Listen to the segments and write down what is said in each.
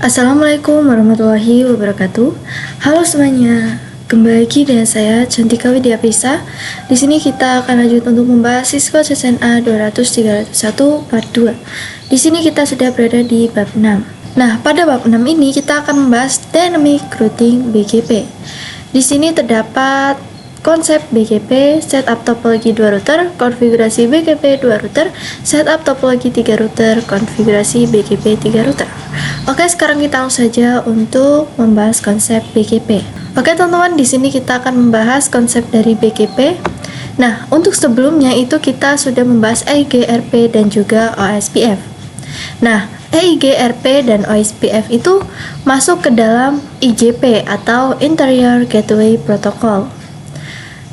Assalamualaikum warahmatullahi wabarakatuh. Halo semuanya, kembali lagi dengan saya Cantika Widya Prisa. Di sini kita akan lanjut untuk membahas siswa CSNA 200-301 part 2. Di sini kita sudah berada di bab 6. Nah, pada bab 6 ini kita akan membahas dynamic routing BGP. Di sini terdapat konsep BGP, setup topologi 2 router, konfigurasi BGP 2 router, setup topologi 3 router, konfigurasi BGP 3 router. Oke, sekarang kita langsung saja untuk membahas konsep BGP. Oke teman-teman, di sini kita akan membahas konsep dari BGP. Nah, untuk sebelumnya itu kita sudah membahas EIGRP dan juga OSPF. Nah, EIGRP dan OSPF itu masuk ke dalam IGP atau Interior Gateway Protocol.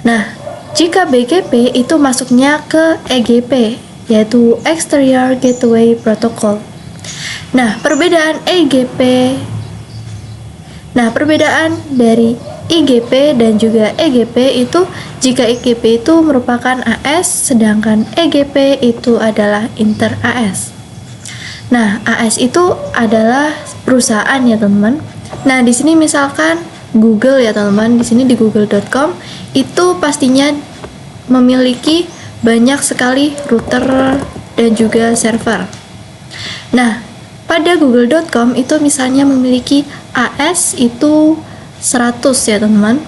Nah, jika BGP itu masuknya ke EGP, yaitu Exterior Gateway Protocol. Nah, perbedaan dari IGP dan juga EGP itu, jika IGP itu merupakan AS, sedangkan EGP itu adalah inter AS. Nah, AS itu adalah perusahaan ya teman-teman. Nah, di sini misalkan Google ya teman-teman, di sini di google.com itu pastinya memiliki banyak sekali router dan juga server. Nah, pada google.com itu misalnya memiliki AS itu 100 ya teman-teman.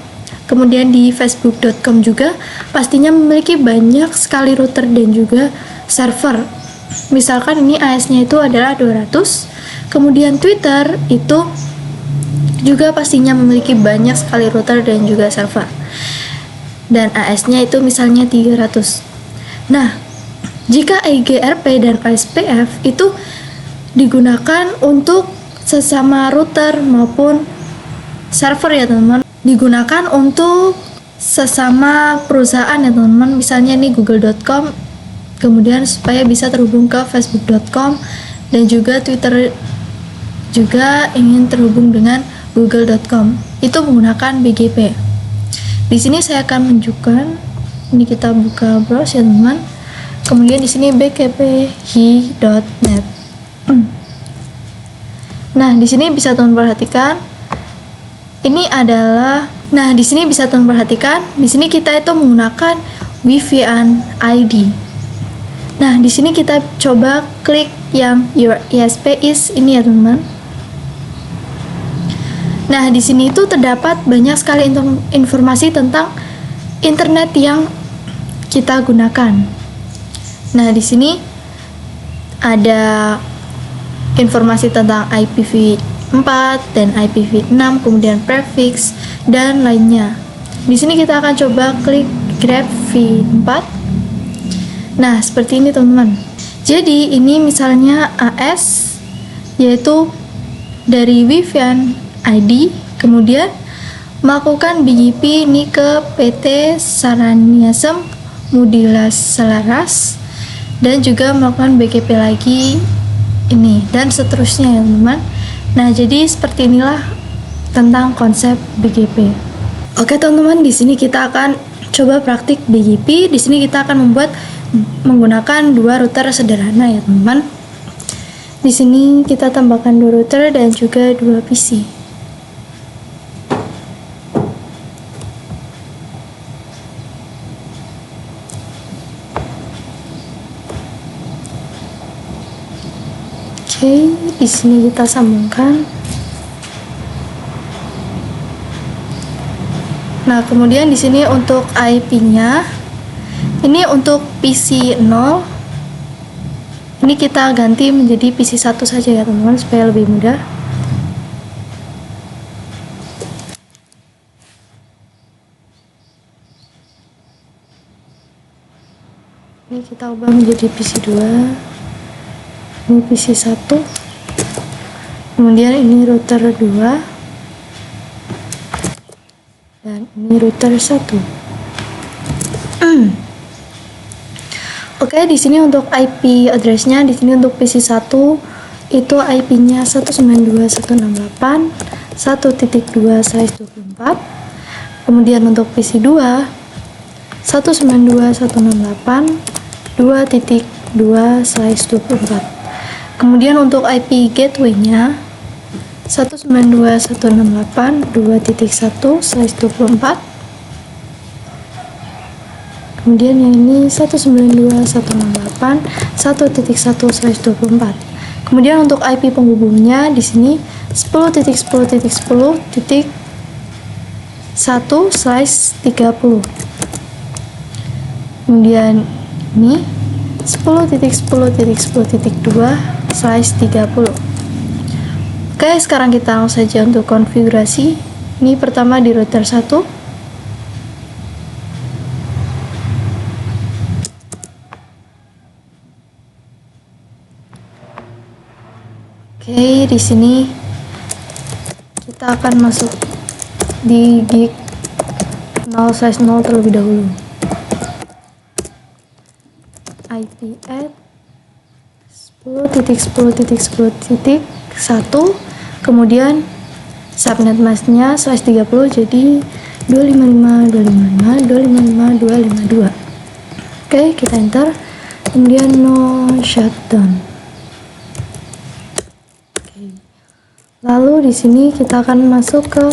Kemudian di facebook.com juga pastinya memiliki banyak sekali router dan juga server. Misalkan ini AS-nya itu adalah 200. Kemudian Twitter itu juga pastinya memiliki banyak sekali router dan juga server. Dan AS-nya itu misalnya 300. Nah, jika EIGRP dan OSPF itu digunakan untuk sesama router maupun server ya teman-teman, digunakan untuk sesama perusahaan ya teman-teman. Misalnya ini google.com, kemudian supaya bisa terhubung ke facebook.com, dan juga Twitter juga ingin terhubung dengan google.com, itu menggunakan BGP. Di sini saya akan menunjukkan, ini kita buka browse ya teman-teman. Kemudian di sini bgphi.net. Nah, di sini bisa teman perhatikan. Ini adalah, di sini kita itu menggunakan VPN ID. Nah, di sini kita coba klik yang your ISP is ini ya teman-teman. Nah, di sini itu terdapat banyak sekali informasi tentang internet yang kita gunakan. Nah, di sini ada informasi tentang IPv4 dan IPv6, kemudian prefix dan lainnya. Di sini kita akan coba klik grab v4. Nah, seperti ini teman-teman. Jadi ini misalnya AS, yaitu dari VPN ID, kemudian melakukan BGP ini ke PT Saraniasem Mudilas Selaras, dan juga melakukan BGP lagi ini, dan seterusnya ya teman-teman. Nah, jadi seperti inilah tentang konsep BGP. Oke teman-teman, di sini kita akan coba praktik BGP. Di sini kita akan menggunakan dua router sederhana ya teman-teman. Di sini kita tambahkan dua router dan juga dua PC. Oke, di sini kita sambungkan. Nah, kemudian di sini untuk IP-nya, ini untuk PC 0. Ini kita ganti menjadi PC 1 saja ya teman-teman, supaya lebih mudah. Ini kita ubah menjadi PC 2. Ini PC 1, kemudian ini router 2, dan ini router 1. Oke, di sini untuk IP address-nya, di sini untuk PC 1 itu IP-nya 192.168 1.2/24. Kemudian untuk PC 2 192.168 2.2/24. Kemudian untuk IP gateway-nya 192.168.2.1/24. Kemudian yang ini 192.168.1.1/24. Kemudian untuk IP penghubungnya di sini 10.10.10.1/30. Kemudian ini 10.10.10.2/30. Oke, sekarang kita langsung saja untuk konfigurasi. Ini pertama di router 1. Oke, di sini kita akan masuk di gig 0/0 terlebih dahulu. IP add 10.10.10.1, kemudian subnet masknya /30, jadi 255.255.255.252. Oke, kita enter, kemudian no shutdown. Oke. Lalu di sini kita akan masuk ke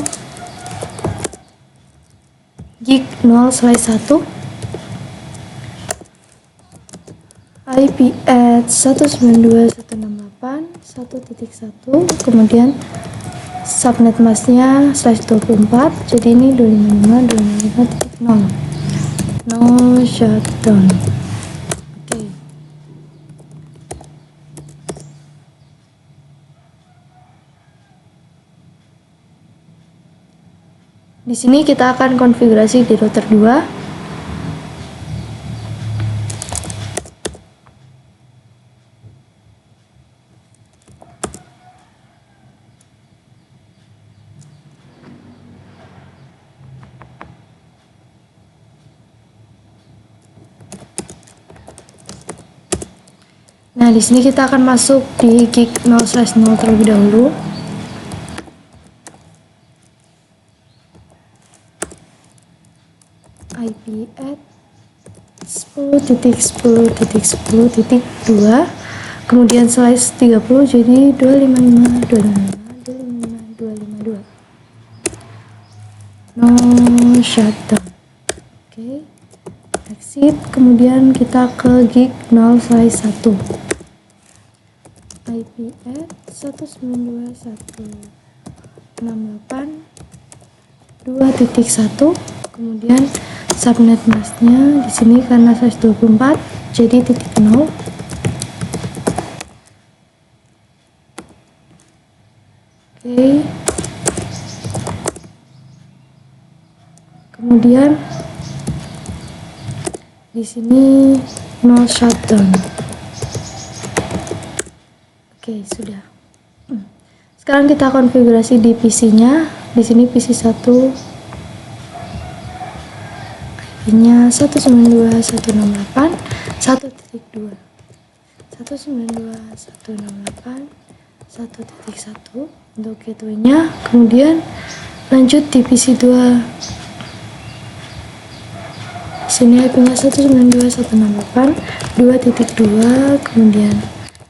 gig 0/1, IP add 192.168.1.1, kemudian subnet masknya /24, jadi ini 255.255.0. No shutdown. Oke. Di sini kita akan konfigurasi di router 2. Nah, di sini kita akan masuk di gig 0/0 terlebih dahulu. IP add 10.10.10.2, kemudian /30, jadi 255.255.252. No shutdown. Oke. Exit, kemudian kita ke gig 0/1. IP add 192.168.2.1, kemudian subnet masknya di sini karena /24, jadi .0. Oke. Kemudian di sini no shutdown. Oke, sudah. Sekarang kita konfigurasi di PC-nya. Di sini PC 1 IP-nya 192.168.1.2. 192.168.1.1 untuk gateway-nya. Kemudian lanjut di PC 2. Di sini IP-nya 192.168.2.2, kemudian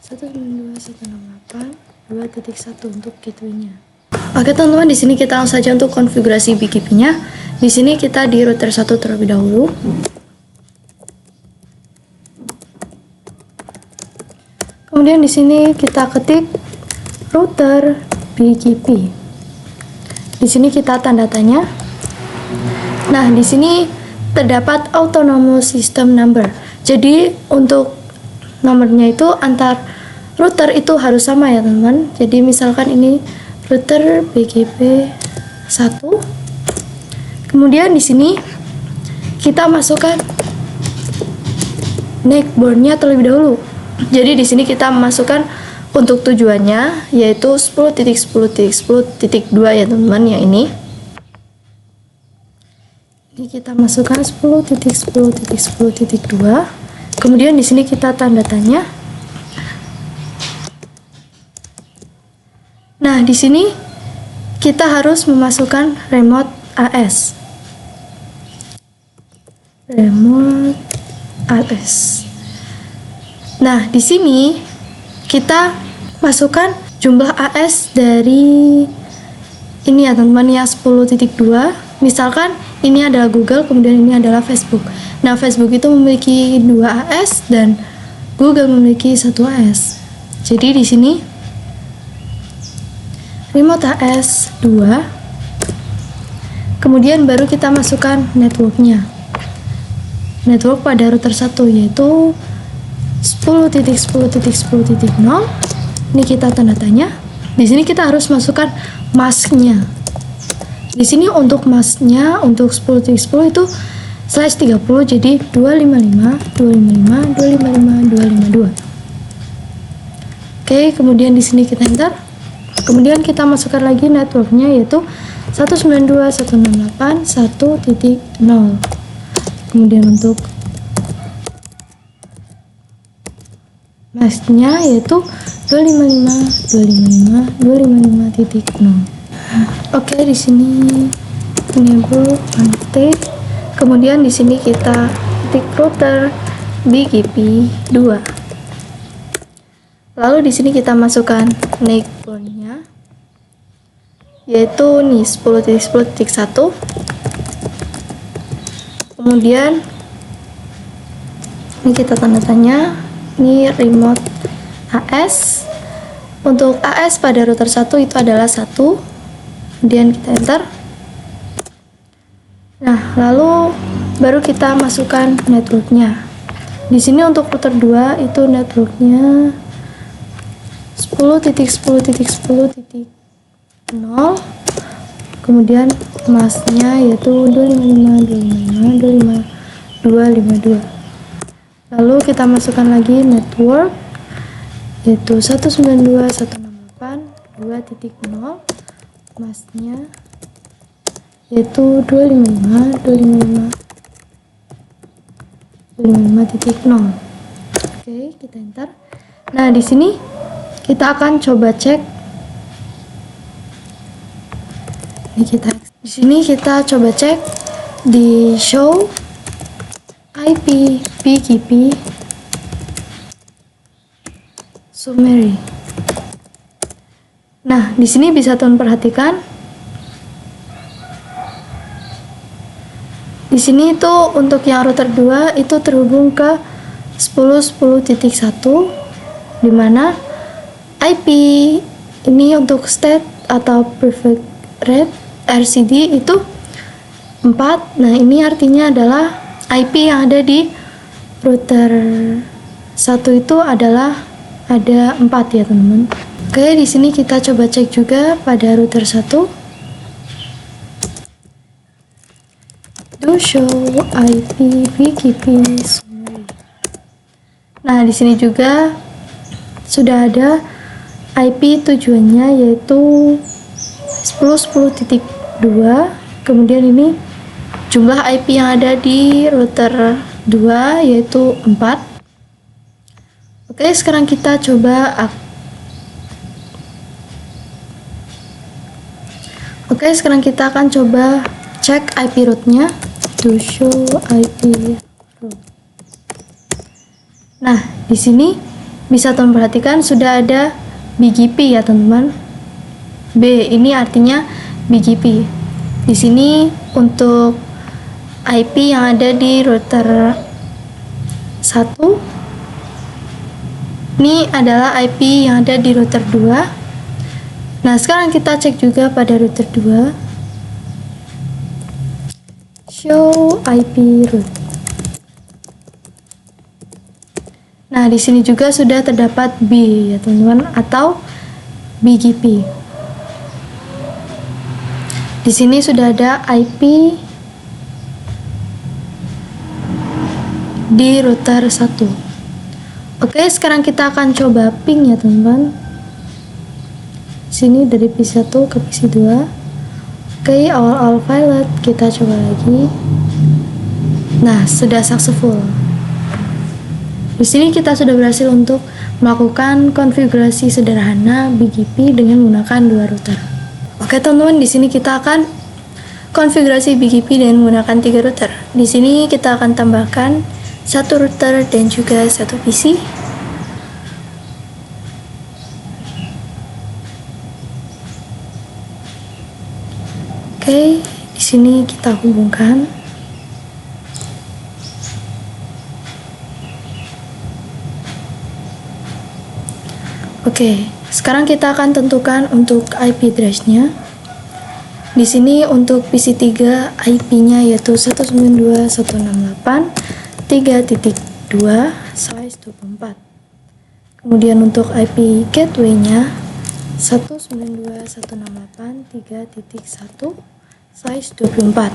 192.168.2.1 untuk gateway-nya. Oke teman-teman, di sini kita langsung saja untuk konfigurasi BGP-nya. Di sini kita di router 1 terlebih dahulu. Kemudian di sini kita ketik router BGP. Di sini kita tanda tanya. Nah, di sini terdapat autonomous system number. Jadi untuk nomornya itu antar router itu harus sama ya teman-teman. Jadi misalkan ini router BGP 1. Kemudian di sini kita masukkan neckboard-nya terlebih dahulu. Jadi di sini kita masukkan untuk tujuannya yaitu 10.10.10.2 ya teman-teman, yang ini. Ini kita masukkan 10.10.10.2. Kemudian di sini kita tanda tanya. Nah, di sini kita harus memasukkan remote AS. Remote AS. Nah, di sini kita masukkan jumlah AS dari ini ya teman-teman, yang 10.2. Misalkan ini adalah Google, kemudian ini adalah Facebook. Nah, Facebook itu memiliki 2 AS dan Google memiliki 1 AS. Jadi di sini remote AS 2. Kemudian baru kita masukkan networknya. Network pada router 1 yaitu 10.10.10.0. Ini kita tanda tanya. Di sini kita harus masukkan masknya. Di sini untuk masknya untuk 10.10 itu /30, jadi 255 255 255 252. Oke, kemudian di sini kita enter. Kemudian kita masukkan lagi networknya yaitu 192.168.1.0. Kemudian untuk masknya yaitu 255 255 255.0. Oke, di sini enable connected. Kemudian di sini kita ketik router BGP 2. Lalu di sini kita masukkan NIC pointnya yaitu nih 10.10.1. Kemudian ini kita tanda tanya, ini remote AS. Untuk AS pada router 1 itu adalah 1. Kemudian kita enter. Nah, lalu baru kita masukkan networknya. Di sini untuk router 2 itu networknya 10.10.10.0. Kemudian masknya yaitu 255 255 252. Lalu kita masukkan lagi network yaitu 192.168.2.0. masknya yaitu 255 255 255.0. Oke, kita enter. Nah, di sini kita akan coba cek. Di sini kita coba cek di show IP BGP summary. Nah, di sini bisa teman perhatikan. Di sini itu untuk yang router 2 itu terhubung ke 10.10.1 di mana IP ini untuk state atau private rate RCD itu 4. Nah, ini artinya adalah IP yang ada di router 1 itu adalah ada 4 ya, teman-teman. Oke, di sini kita coba cek juga pada router 1. Do show IP BGP summary. Nah, di sini juga sudah ada IP tujuannya yaitu 10.10.2. Kemudian ini jumlah IP yang ada di router 2 yaitu 4. Oke, sekarang kita coba akan coba cek IP route-nya. To show IP route. Nah, di sini bisa teman perhatikan sudah ada BGP ya, teman-teman. B ini artinya BGP. Di sini untuk IP yang ada di router 1, ini adalah IP yang ada di router 2. Nah, sekarang kita cek juga pada router 2. Show IP route. Nah, di sini juga sudah terdapat B ya, teman-teman, atau BGP. Di sini sudah ada IP di router 1. Oke, sekarang kita akan coba ping ya, teman-teman. Sini dari PC1 ke PC2. Oke, all pilot kita coba lagi. Nah, sudah successful. Di sini kita sudah berhasil untuk melakukan konfigurasi sederhana BGP dengan menggunakan 2 router. Oke, teman-teman, di sini kita akan konfigurasi BGP dengan menggunakan 3 router. Di sini kita akan tambahkan 1 router dan juga 1 PC. Oke, di sini kita hubungkan. Oke, sekarang kita akan tentukan untuk IP address-nya. Di sini untuk PC3 IP-nya yaitu 192.168.3.2 size 24. Kemudian untuk IP gateway-nya 192.168.3.1 size 24.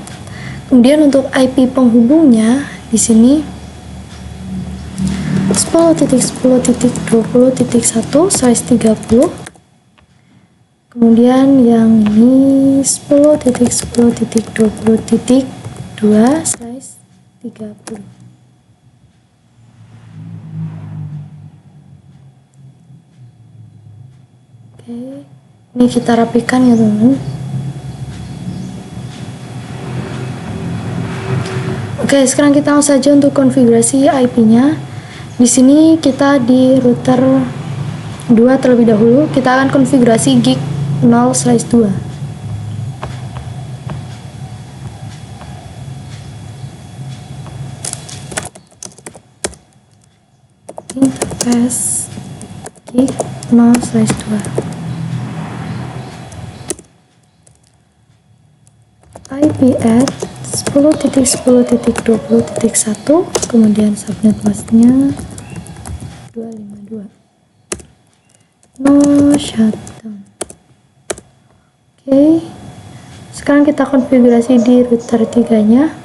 Kemudian untuk IP penghubungnya di sini 10.10.20.1 size 30. Kemudian yang ini 10.10.20.2 size 30. Oke, ini kita rapikan ya teman-teman. Oke, sekarang kita langsung saja untuk konfigurasi IP-nya. Di sini kita di router 2 terlebih dahulu, kita akan konfigurasi gig 0/2. Interface gig 0/2. IP at 10.10.20.1, kemudian subnet masknya 252. No shutdown. Oke, sekarang kita konfigurasi di router 3-nya.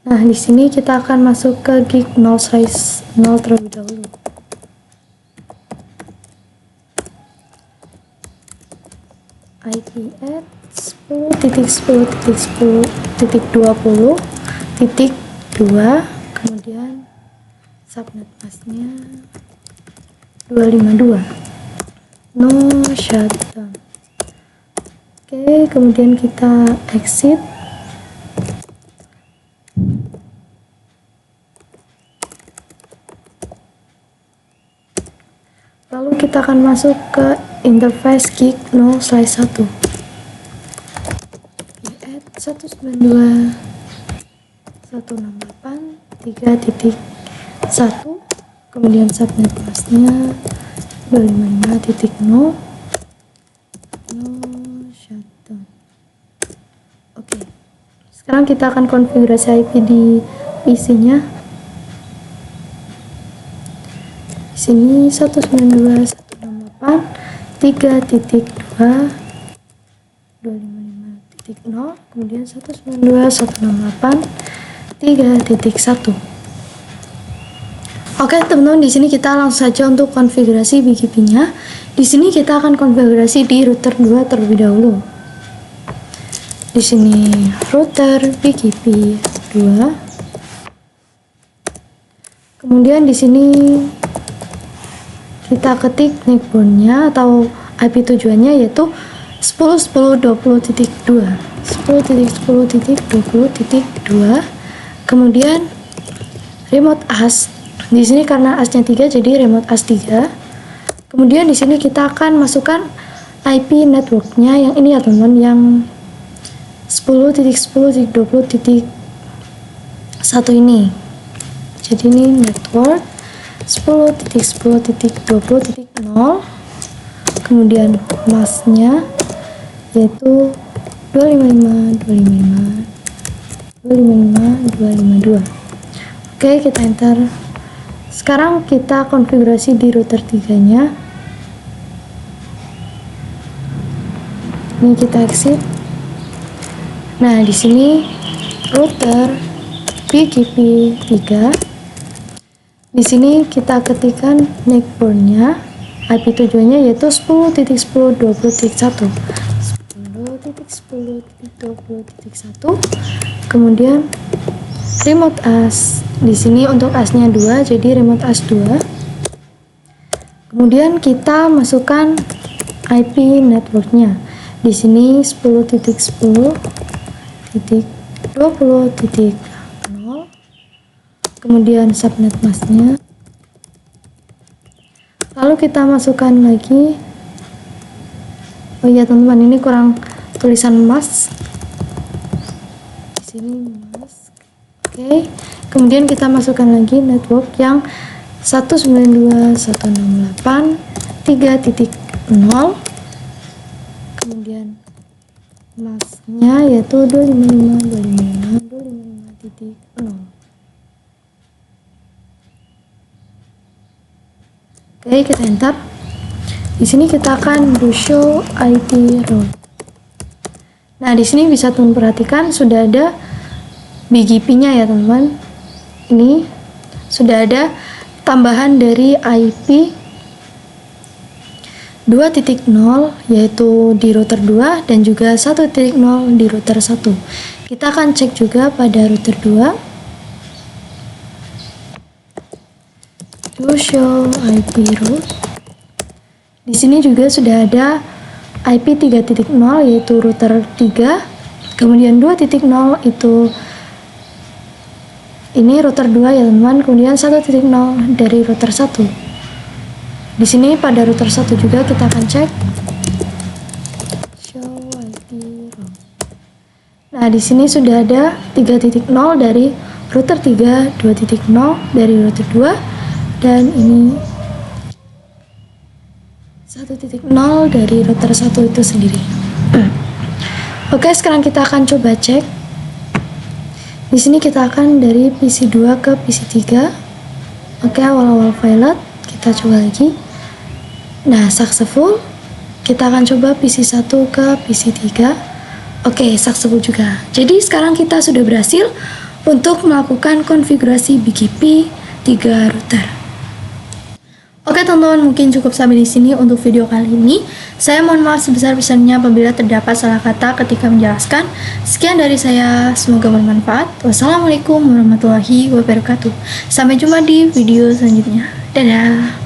Nah, di sini kita akan masuk ke gig 0/0 terlebih dahulu. IP at 10.10.10.20.2, kemudian subnet masknya 252. No shutdown. Oke, kemudian kita exit. Lalu kita akan masuk ke interface gig 0/1. At 192.168.3.1, kemudian subnet masknya 255.0. No shutdown. Oke, sekarang kita akan konfigurasi IP di PC-nya. Di sini 192.168.3.2.255.0, kemudian 192.168.3.1. Oke teman-teman, di sini kita langsung saja untuk konfigurasi BGP-nya. Di sini kita akan konfigurasi di router 2 terlebih dahulu. Di sini router BGP 2. Kemudian di sini kita ketik neckbound-nya atau IP tujuannya yaitu 10.10.20.2, 10.10.20.2. Kemudian remote AS. Di sini karena AS-nya 3 jadi remote AS 3. Kemudian di sini kita akan masukkan IP network-nya yang ini ya teman-teman, yang 10.10.20.1 ini. Jadi ini network 10.10.20.0, kemudian masknya yaitu 255.255.255.252. Oke, kita enter. Sekarang kita konfigurasi di router 3-nya. Ini kita exit. Nah, di sini router BGP 3. Di sini kita ketikkan neckbound-nya, IP tujuannya yaitu 10.10.20.1, 10.10.20.1. Kemudian remote AS. Di sini untuk AS-nya 2, jadi remote AS 2. Kemudian kita masukkan IP network-nya. Di sini 10.10.20.0. kemudian subnet masknya, lalu kita masukkan lagi. Oh iya teman-teman, ini kurang tulisan mask di sini, mask. Oke, kemudian kita masukkan lagi network yang 192.168.3.0, kemudian masknya yaitu 255.255.255.0. Oke, kita enter. Di sini kita akan do show IP route. Nah, di sini bisa teman perhatikan sudah ada BGP-nya ya teman-teman. Ini sudah ada tambahan dari IP 2.0 yaitu di router 2 dan juga 1.0 di router 1. Kita akan cek juga pada router 2. Do show IP route. Di sini juga sudah ada IP 3.0 yaitu router 3, kemudian 2.0 itu ini router 2 ya teman-teman, kemudian 1.0 dari router 1. Di sini pada router 1 juga kita akan cek show IP route. Nah, di sini sudah ada 3.0 dari router 3, 2.0 dari router 2, dan ini 1.0 dari router 1 itu sendiri. Oke, sekarang kita akan coba cek. Di sini kita akan dari PC 2 ke PC 3. Oke, awal-awal pilot kita coba lagi. Nah, successful. Kita akan coba PC 1 ke PC 3. Oke, successful juga. Jadi sekarang kita sudah berhasil untuk melakukan konfigurasi BGP 3 router. Oke teman-teman, mungkin cukup sampai di sini untuk video kali ini. Saya mohon maaf sebesar-besarnya apabila terdapat salah kata ketika menjelaskan. Sekian dari saya, semoga bermanfaat. Wassalamualaikum warahmatullahi wabarakatuh. Sampai jumpa di video selanjutnya. Dadah.